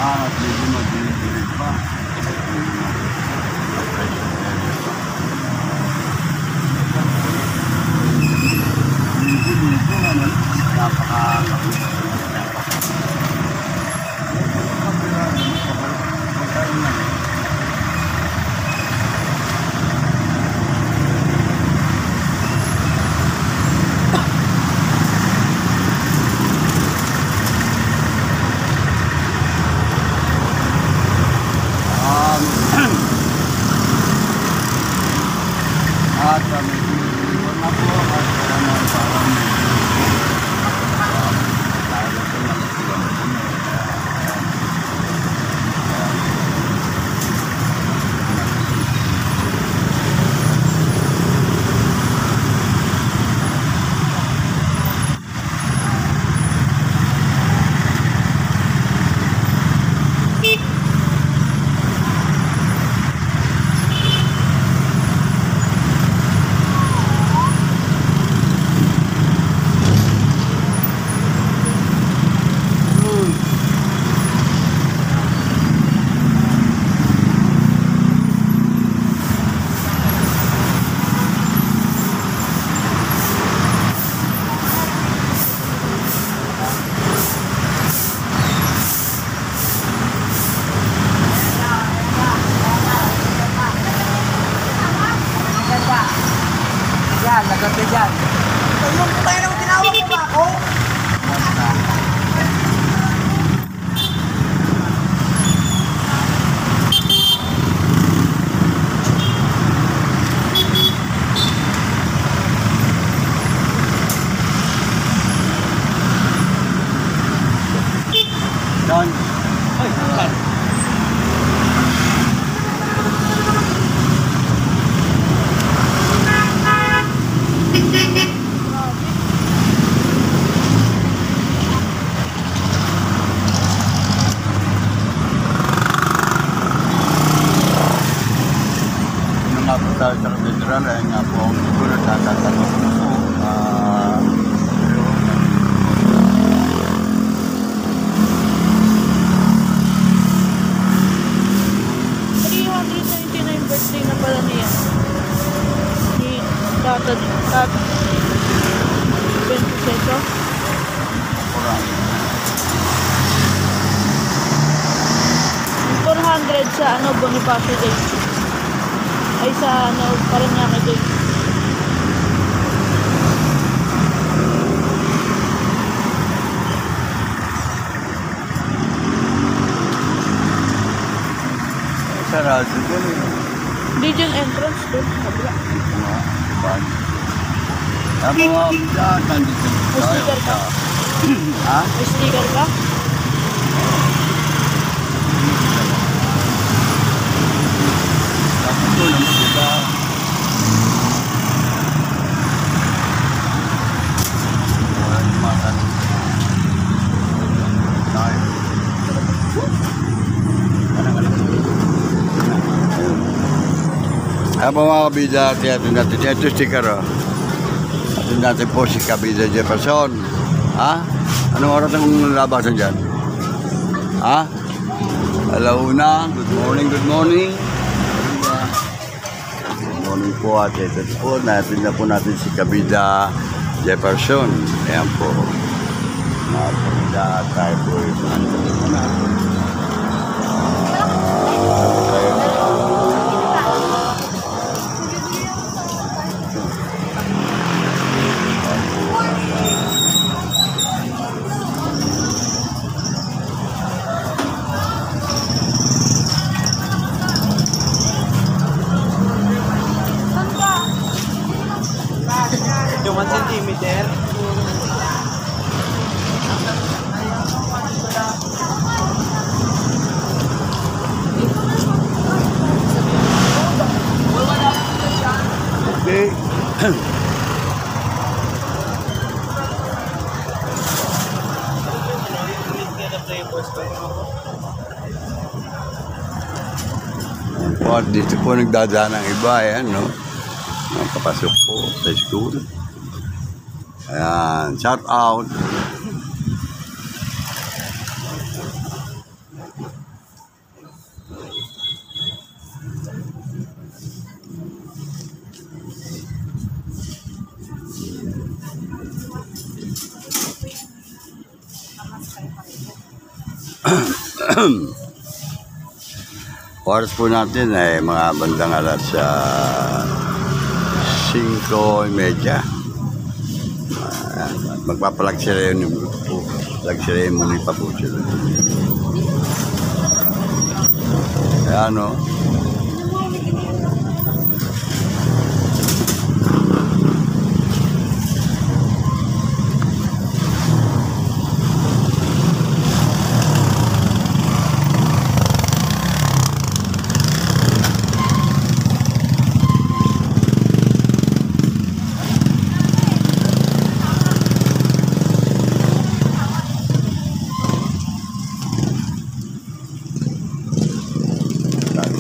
at medyo madilig pa. Dito naman, napaka-kapit. At medyo niliwan na po at parang Yan, naganda dyan. Yung tayo naman tinawag mo ba ako? Don. Ay, saan? Nga po tayo sa katedral ay nga po ang siguro natatanong ko po. 399 birthday na pala niya. Ni Tata 20 peso. Kurang. 400 sa Bonifacio Day. Ay sa Parañaque Day. Sarado doon eh. Legion entrance doon. Kabila. Mga dyan, nandito May sticker ka? Ha? May sticker ka? Tapos doon ang sila. Walang matanong. Tayo. Ayan po mga kabida, tiyatin natin. Ito sticker o. Atin natin po si Kabida Jefferson. Ha? Anong oras ang labasan dyan? Ha? Alauna. Good morning, good morning. Good morning po at ito po. Natin na po natin si Kabida Jefferson. Ayan po. Mga kabida tayo po. Yung 1 centimeter. Okay. Po, dito po nagdadaan ang iba, ayan, no? Nakapasok po sa school. Ayan, shout out. Oras po natin ay mga bandang alas 5:30. Magpapalag-ceremony pa po sila. Kaya ano,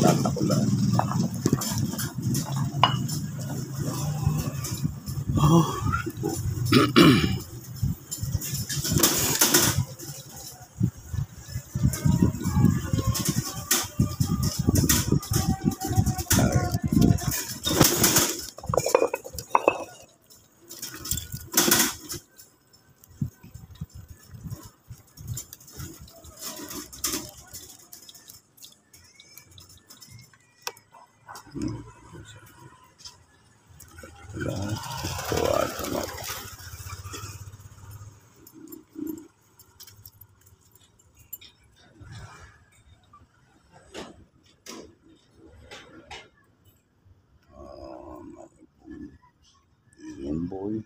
tatakulan. Oh, boy.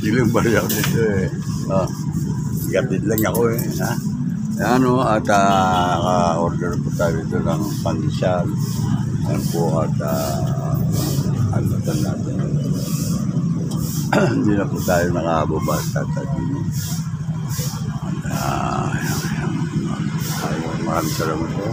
Ilang bali ako dito eh. Gatid lang ako eh. Ha? Ano, at order po tayo dito ng pandesal. Yan po at ano natin. Hindi na po tayo nakabubas at maraming salamat po.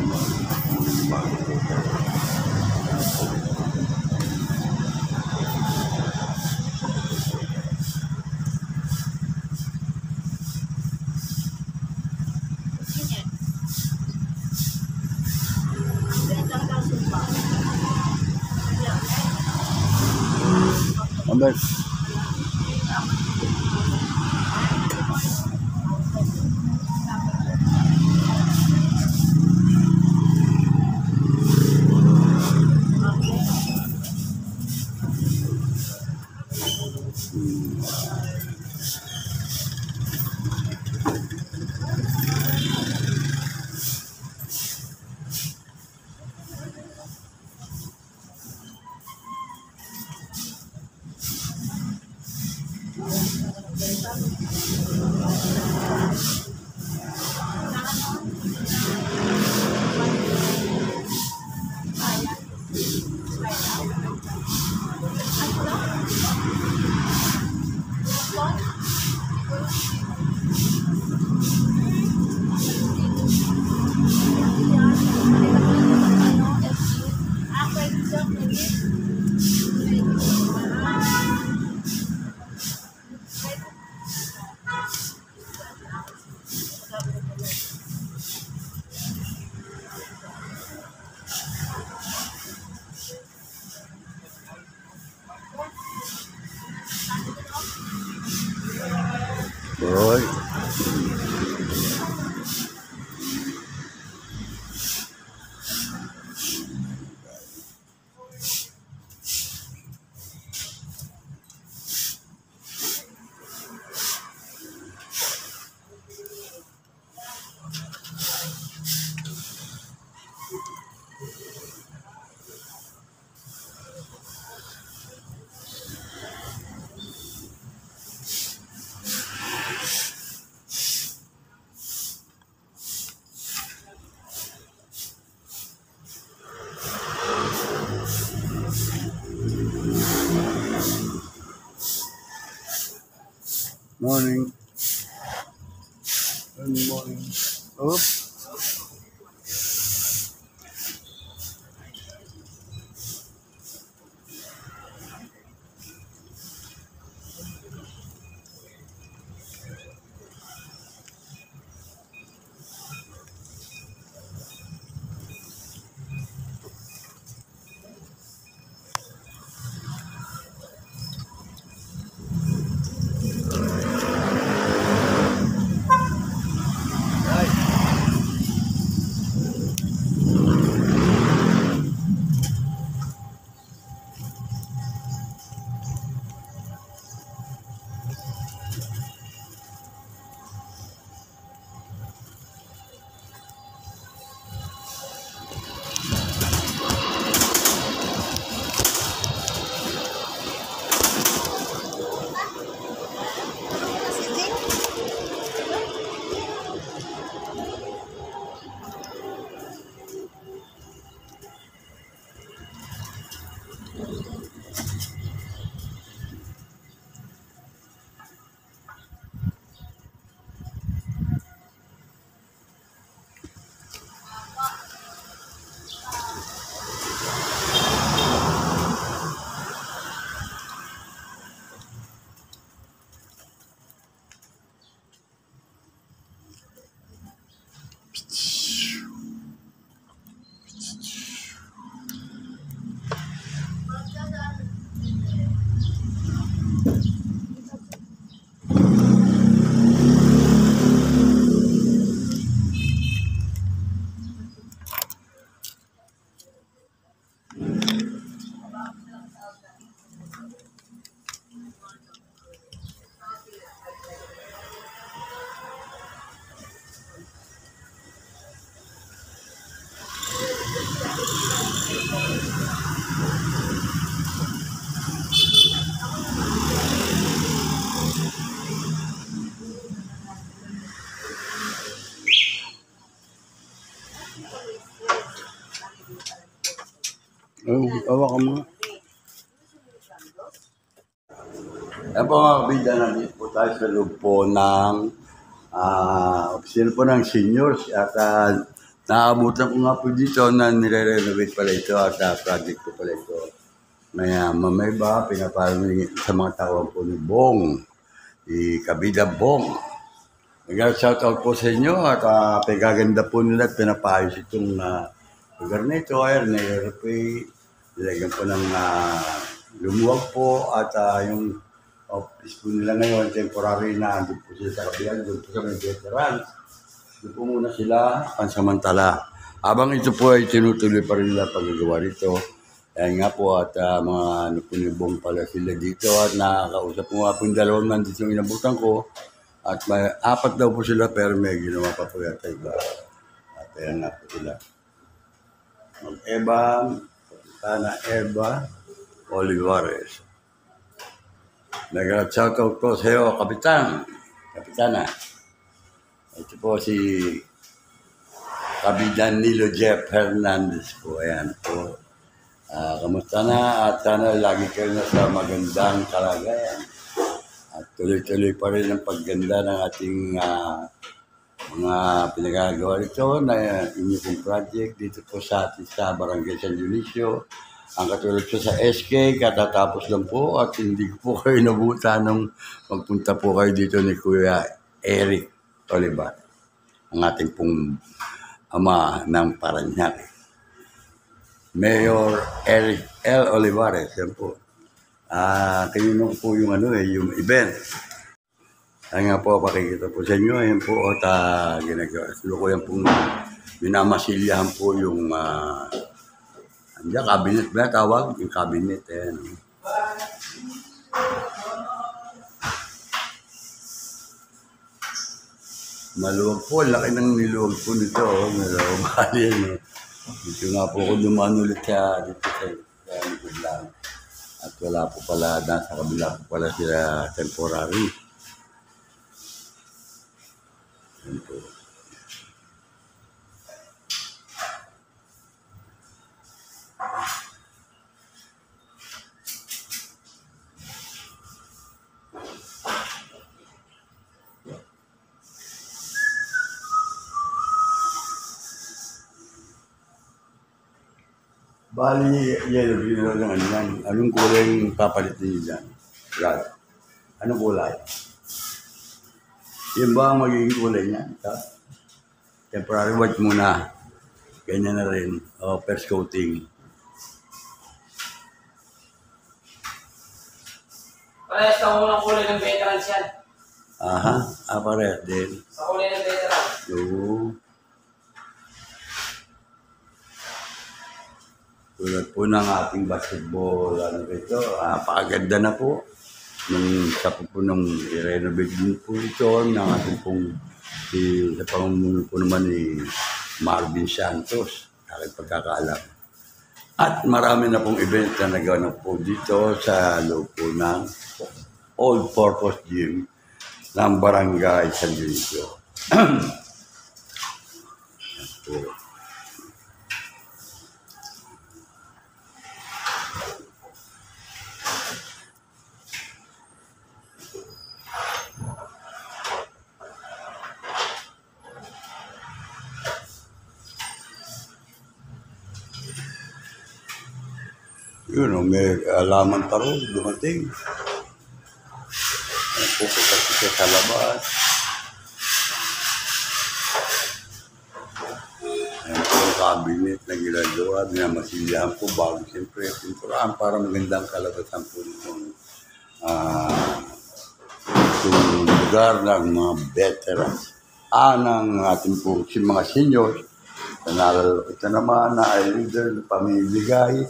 Ambet. Boy. Morning. Good morning. Oops. Awa ka mo. Yan po mga kabida, nandito po tayo sa loob po ng opisina po ng seniors at naabutan ko nga po dito na nire-renovate pala ito at project po pala ito. May mamay ba, pinapalami sa mga tawag po ni Bong, ni Kabida Bong. Nag-shoutout po sa inyo at pagaganda po nila at pinapayos itong lugar na ito. Ayan, nire-repair, nilagyan po ng lumuwag po at yung office po nila ngayon, temporary na, doon po sila sa kabilang, doon po sa mga veterans. Doon po muna sila pansamantala. Habang ito po ay tinutuloy pa rin nila paggagawa rito. Ayan nga po at mga napunibong pala sila dito at nakakausap po nga po yung dalawang nandito yung inabutan ko. At may 4 daw po sila pero may ginawa pa po yata iba. At ayan nga po sila. Mag-Eba, Kapitana Eba Olivares. Nag-shoutout po sa iyo, Kapitan. Kapitana. Ito po si Kapitan Nilo Jeff Hernandez po. Ayan po. Kamusta na? At sana lagi kayo na sa magandang kalagayan. At tuloy-tuloy pa rin ang pagganda ng ating mga pinagagawa rito na inyong pong project dito po sa ating sa Barangay San Dionisio. Ang katulad po sa SK, katatapos lang po at hindi ko po kayo nabutan nung magpunta po kayo dito ni Kuya Eric Olivar, ang ating pong ama ng Parañaque. Mayor Eric L. Olivares, yan po. Kinunong po yung yung event. Kaya nga po, pakikita po sa inyo, yan po, at ginagawa. Ko yan pong minamasilyahan po yung andiyan, cabinet ba tawag? Yung cabinet, ayan. Maluwag po, laki ng niluwag po nito, maluwag bali yan. Dito nga po ako dumaan ulit dito sa likod lang. At wala po pala, nasa kabila po pala sila temporary. Yan po. Bali, yellow lang ano yan. Anong kulay yung papalit niyo dyan? Right. Anong kulay? Yan ba ang magiging kulay niya? Temporary white muna. Ganyan na rin. First coating. Parehas na unang kulay ng veterans yan. Aha, parehas din. Sa kulay ng veterans. Oo. Tulad po ng ating basketball, rito, napakaganda na po. Nung sa po nung i-renovate din po ito, ng ating pong, sa pamumuno po naman ni Marvin Santos, aking pagkakaalam. At marami na pong event na nagawa na po dito sa loob po ng all-purpose gym ng Barangay San Dionisio. Yan po. Yun, may alaman pa rin, dumating. Pupunta siya sa labas. Ayan po ang cabinet na ginagawa, minamasilyahan po bago siyempre pinturahan para magandang kalabasan po nitong itong lugar ng mga veterans. Ng ating po mga seniors, ito naman na ay leader na pamimigay.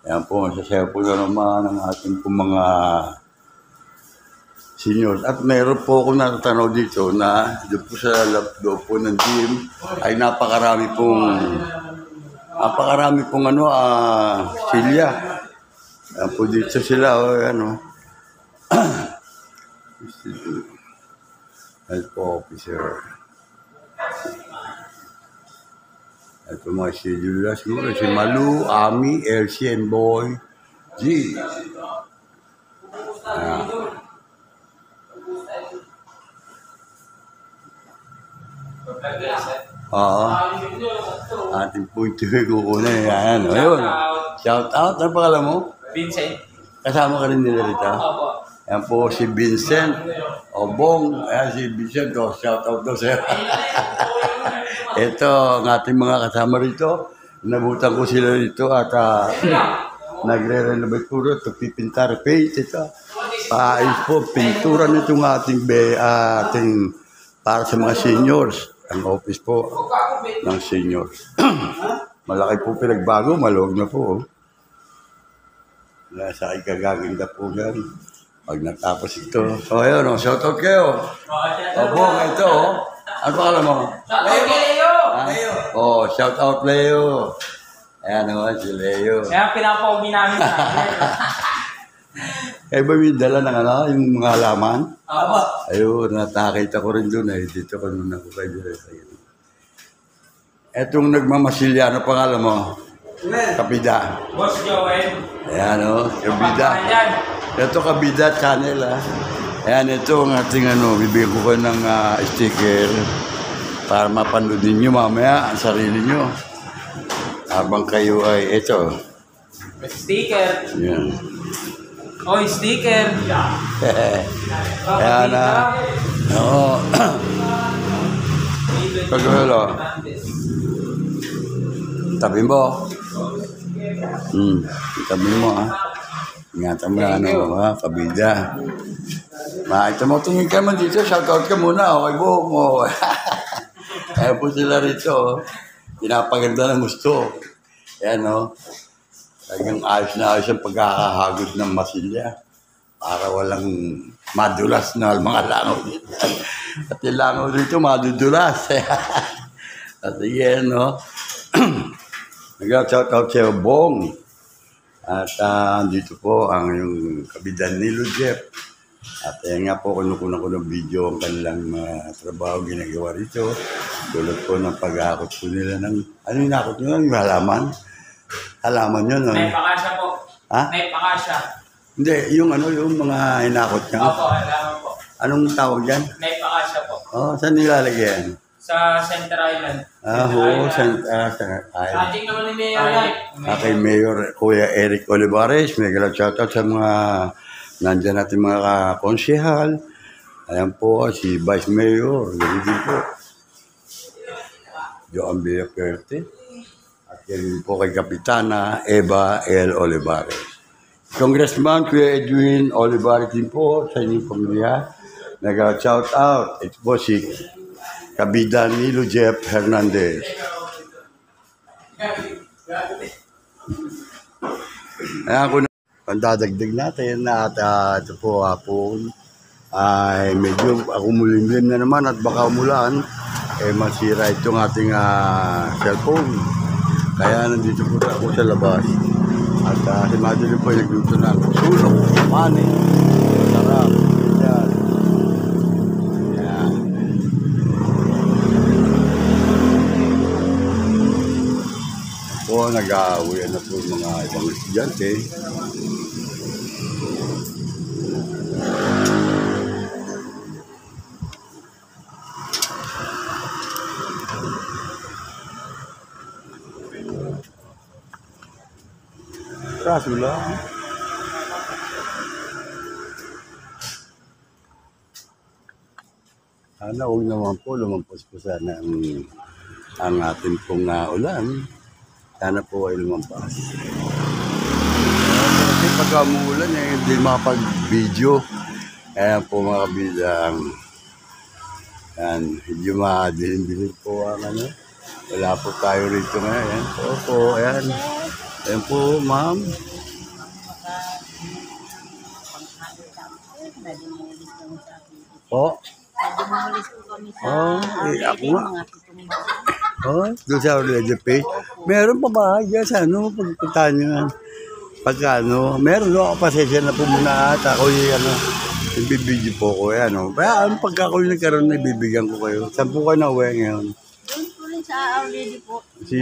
Ayan po, masasayo po na naman ang ating po mga seniors. At meron po akong natatanaw dito na doon po sa loob po ng gym ay napakarami pong silya. Ayan po dito sila, health officer. Ito mga schedule siguro, si Malu, Ami, Elsie, and Boy, G. Ating po ito kukunin. Ayan, ayun. Shout out. Ano pangalan mo? Vincent. Kasama ka rin nila rito? Opo. Ayan po si Vincent Obong. Ayan si Vincent. Shout out daw sa'yo. Ito ang ating mga kasama rito. Nabutan ko sila rito at nagre-renovate po rito. Pipintar, paint ito. Paayos po, pintura nitong ating para sa mga seniors. Ang office po ng seniors. Malaki po pinagbago, maluwag na po. Nasa ikagaganda po yan. Pag natapos ito. So ayun, shoutout kayo. Bong, ito. Ano pa alam mo? Leo! Shout out Leo. Ayan naman si Leo. Kaya pinapogi namin sa Eh, ba yung dala ng ano, yung mga halaman? Aba. Ayun, nakakita ko rin doon eh. Dito ko nung nakukay doon. Etong nagmamasilya, ano pangalan mo? Kabida. Boss Joel. Ayan o, Kabida. Yan. Ito Kabida channel ah. Ayan, ito ang ating ano, bibigyan ko kayo ng sticker para mapanood ninyo mamaya ang sarili nyo. Habang kayo ay, ito. Sticker. Ayan. Oy, sticker. Ayan na. Oo. Pagkakalo. Tabi mo. Tabi mo ha. Ingatan mo na ano, Kabida. Ito mo, tingin ka man dito, shoutout ka muna, okay po mo. Kaya po sila rito, pinapaganda ng gusto. Ayan o. Talagang ayos na ayos ang pagkakahagod ng masilya. Para walang madulas na mga langaw dito. At yung langaw dito, madudulas. At yan, no? Nag-shoutout sa'yo, Bong. At dito po ang yung kabidan ni Jeff. At yan nga po, kinukunan ko ng video ang kanilang trabaho ginagawa rito. Tulad po ng paghahakot po nila ng, ano yung nakot nyo? Yung halaman? Halaman yun, no? May pakasya po. Ha? May pakasya. Hindi, yung ano, yung mga hinakot niya. Opo, alam po. Anong tawag yan? May pakasya po. Oh, saan nilalagyan? Sa Center Island. Oo, Ating naman ni Mayor yan. kay Mayor Kuya Eric Olivares, may galang shoutout sa mga nandyan natin mga konsehal. Ayan po, si Vice Mayor, ganun din po. Joan Villacerte. At yan po kay Kapitana Eva L. Olivares. Congressman Kuya Edwin Olivares din po sa inyong pamilya. Nag-shoutout. Ito po si Kabida ni Jeff Hernandez. Ayan ko na. Pandadagdag natin na at ito po hapon ay medyo akumulimlim na naman at baka umulan masira itong ating cellphone. Kaya nandito po ako sa labas. At si Madeline po ay nagluto ng sulok, mani, sarap. Yan. Yan. Po, nag-aawian na po mga ibang estudyante. Kaso lang. Sana huwag naman po, lumampos po sana ang ating pong ulan. Sana po ay lumampas. Kasi pagka umuulan, hindi makapag-video. Ayan po mga kabidang. Ayan, medyo madilim-dilim po ang ano. Wala po tayo rito ngayon. Ayan po, ayan. Ayan po, ma'am. Po? Dumulis po kami sa ako nga. mga pitong Doon sa Orlando Page. Meron pa ba? Diyan sa ano, pagpuntahan nyo yan. Pagka ano, meron no, pasensya na po muna at ako yung ibibidyo po ko yan. Kaya pagka ako yung nagkaroon, ibibigyan ko kayo. Saan po kayo na-uwi ngayon? doon po rin sa already po. Si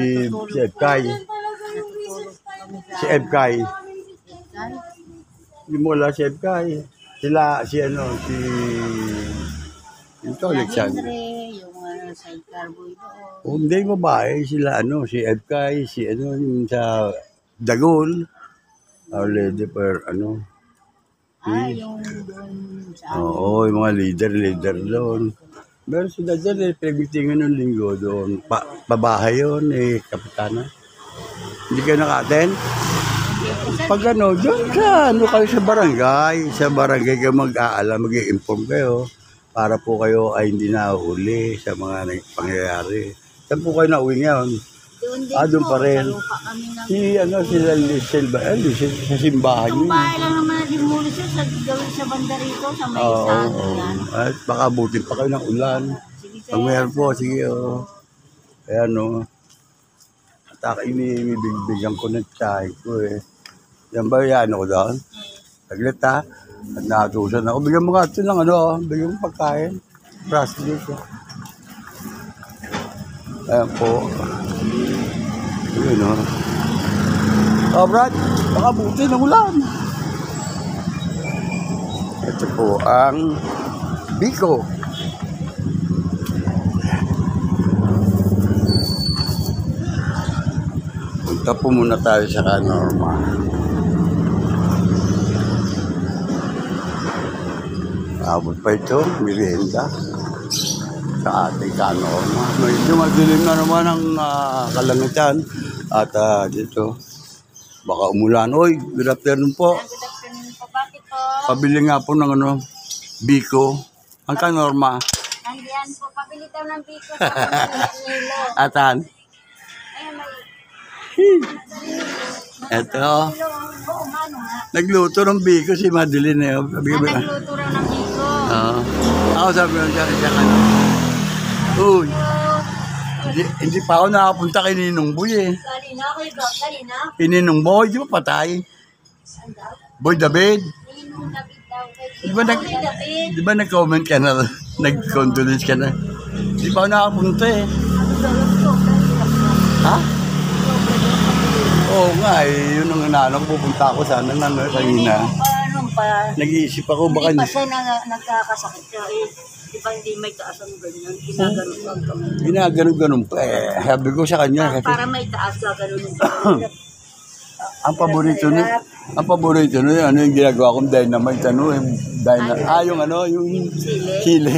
Ebkay. Natutulog kami sa Si Ebkay. Saan? Hindi mo wala si Ebkay. Sila, si ito, Alexander. Andre, yung sidecar boy doon. Hindi, babae. Sila, si Ebkay, si yung sa Dagol. Already per, Yung doon sa Oo, yung mga leader doon. Meron sila dyan pinagbitingan ng linggo doon. Pabahay yun, kapitana. Hindi kayo naka-attend? Pag doon kayo sa barangay kayo mag-aalam, mag-i-inform kayo para po kayo ay hindi nahuli sa mga pangyayari. Saan po kayo nauwi ngayon? doon din doon pa rin. Palupa kami ng Sila Lisel ba? Lisel sa simbahan Itong yun. bahay lang naman na dimulis yun sa gawin sa banda rito, sa may estado yan. At baka buti pa kayo ng ulan. Sige Pag meron po, sige Ayan At inibigyan ko ng tsahe ko Yan ba yan ako doon? Saglit ha. At natusan ako. Bigyan mo nga ito ng ano, bigyan mo pagkain. Prostitute. Ayan po. Yun o. Oh, Brad, baka buti ng ulan. Ito po ang Biko. Punta po muna tayo sa Kanorma. Abot pa ito, merienda sa ating Kanorma. Medyo madilim na naman ang kalangitan. At dito, baka umulan. Oy, good afternoon po. Good afternoon po. Bakit po? Pabili nga po ng ano, Biko. Ang Kanorma. Nandiyan po. Pabili daw ng biko sa Nilo. Atan. Ayun, may Ito. kilo. Oo, mano nga. Nagluto ng Biko si Madeline. Nagluto raw ng biko. Ako sabi ko siya ano. Uy, hindi pa ako nakapunta kay Ninong Boy eh. Kanina, ako ikaw. Kanina. Kay Ninong Boy, di ba patay? Boy David. Ninong David daw. Di ba, David. di ba nag-comment ka na, nag-condolence ka na? Di pa ako nakapunta eh. Ha? Oo nga eh, yun ang inaano ko, pupunta ako sana ng kanina. Paano pa? Nag-iisip ako baka Hindi pa siya nagkakasakit siya eh. Di ba hindi may taas ang ganyan? Ginaganon ang kamay. ginaganon-ganon pa eh. Sabi ko sa kanya kasi Para may taas gaganon yung kamay. ang paborito no, ano yung ginagawa kong dynamite, ano, yung ano, yung chile.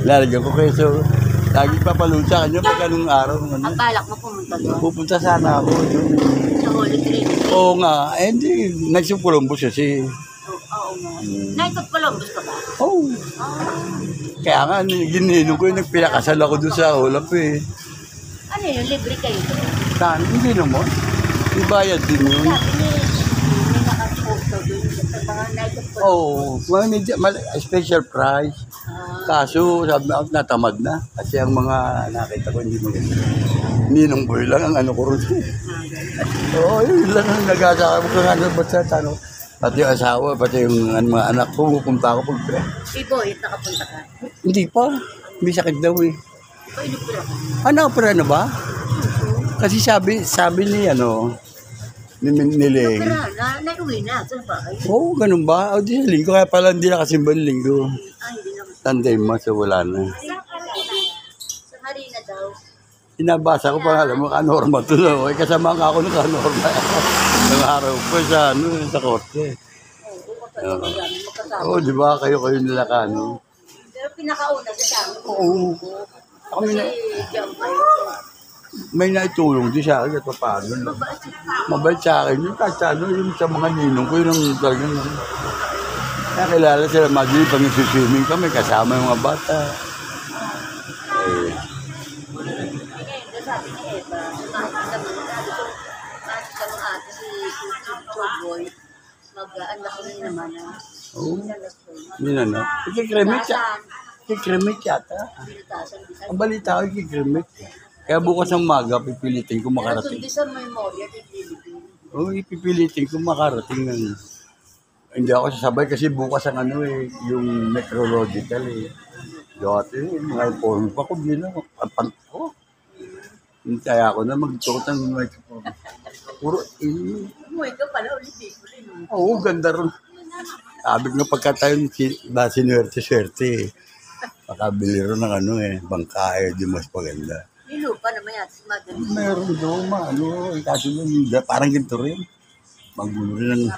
Lalagyan ko keso. Lagi papaluto sa kanya pag anong araw. Ano. Ang balak mo pumunta doon. Pupunta sana ako. Sa Holy Trinity. Oo nga, eh hindi, nagsipulumbos kasi. Oo nga. Naikot Columbus ka ba? Oo. Kaya nga, gininong ko yung nagpinakasal ako doon sa Olaf eh. Ano yun? Libre kayo doon? Saan? Hindi naman. Ibayad din yun. Sabi ni, may nakaposto doon sa mga naikot Columbus. Oo, special price. Kaso, sabi ako, natamad na. Kasi ang mga nakita ko, hindi maganda. Ninong Boy lang ang ano ko rin. Oo, yun lang ang nag-asaka ko kung ano ba sa ano. Pati yung asawa, pati yung mga anak ko, pupunta ako pag Si Boy, nakapunta ka. hindi pa. May sakit daw eh. Boy, nagpira ka. Opera na ba? Kasi sabi ni ano, ni Leng. Pero nauwi na. Saan ba kayo? Oo, ganun ba? O di sa linggo, kaya pala hindi nakasimba ng linggo. Hindi naman. Sunday mas, so wala na. Sa Marina daw. Inabasa ko pa, alam mo, Kanorma to na. Okay, kasama nga ako ng Kanorma. Nang araw pa sa, sa korte. Magkasama. Oo, di ba? Kayo nila ka, ano? Pero pinakauna sa amin. Oo. Kami na, Diyan kayo. may naitulong din sa akin, ito paano. No? Mabait sa akin, yung kahit ano, yung sa mga ninong ko, yun ang talagang, nakilala sila, Madrid, pag nagsuswimming kami, kasama yung mga bata. Eh, Sabi ni Eva, makikita mo, sabi ko, makikita mo ate si Choboy, mag-anak ko rin naman na oo, yun ano. Ikikremit yata. pinutasan. Ang balita ko, ikikremit. Kaya bukas ng maga, pipilitin ko Pero makarating. tundi sa memorya, titilipin. Oo, ipipilitin ko makarating ng... Hindi ako sasabay kasi bukas ang ano eh, yung necrological eh. Dati, mga inform pa ko, gina, kapag ko. Kaya ako na magtukot ng microphone. Puro Umuwi ka pala, ulit ko rin. Oo, ganda rin. Sabi nga pagka tayo sinuwerte-swerte eh. Makabili rin ng ano eh, bangkahe, di mas maganda. Nilupa naman yan, si Madam. Meron doon, ano, kasi parang ginto rin. Magulo rin ng...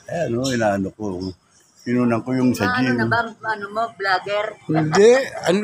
Eh, ano, inaano ko. Pinunan ko yung sa Ano gym. na ba, ano mo, vlogger? Hindi, ano...